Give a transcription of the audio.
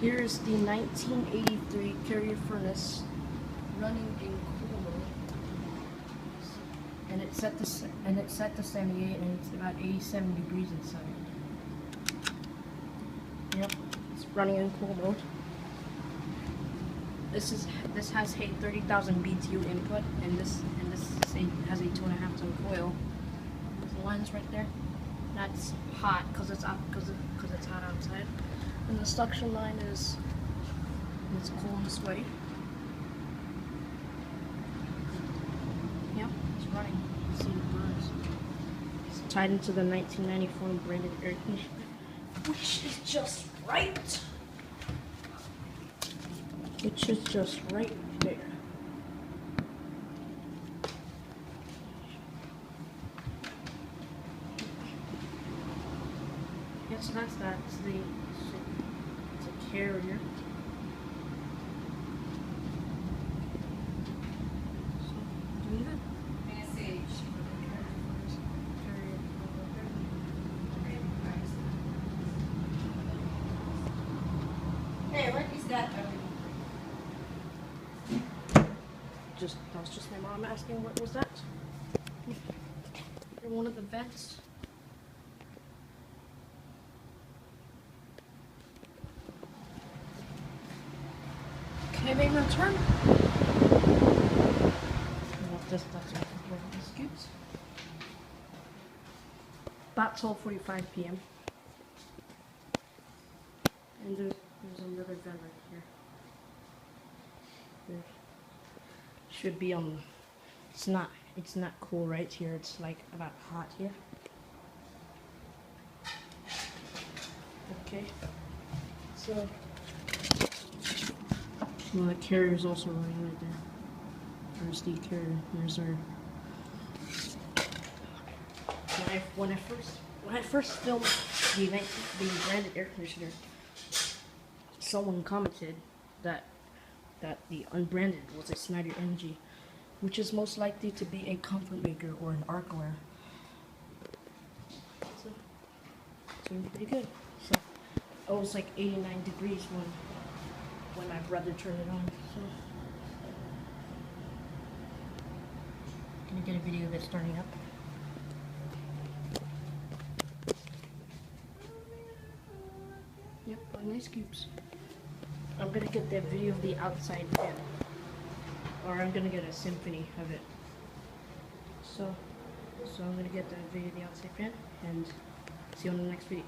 Here's the 1983 Carrier furnace running in cool mode, and it's set to 78, and it's about 87 degrees inside. Yep, it's running in cool mode. This has a 30,000 BTU input, and this has a 2.5 ton coil. There's the lines right there. That's hot because it's hot outside. And the suction line it's cool this way. Yep, it's running. You see the burns. It's tied into the 1994 Unbranded Air Conditioner, which is just right. Which is just right there. Yeah, so that's that. It's a Carrier. So, doing good. Message. Hey, what is that? That was just my mom asking what was that. In one of the vents. Okay, they return. That's where the scoops. About 12:45 p.m. And there's another vent right here. There should be on. It's not cool right here. It's like about hot here. Okay. So. Well, the Carrier is also running right there. There's the Carrier. There's our. When I first filmed the Unbranded Air Conditioner, someone commented that the Unbranded was a Snyder General, which is most likely to be a Comfortmaker or an Arcoaire. So, it's doing pretty good. So, it was like 89 degrees when my brother turned it on. So, gonna get a video of it starting up. Yep, nice scoops. I'm gonna get that video of the outside fan, or I'm gonna get a symphony of it. So I'm gonna get that video of the outside fan, and see you on the next video.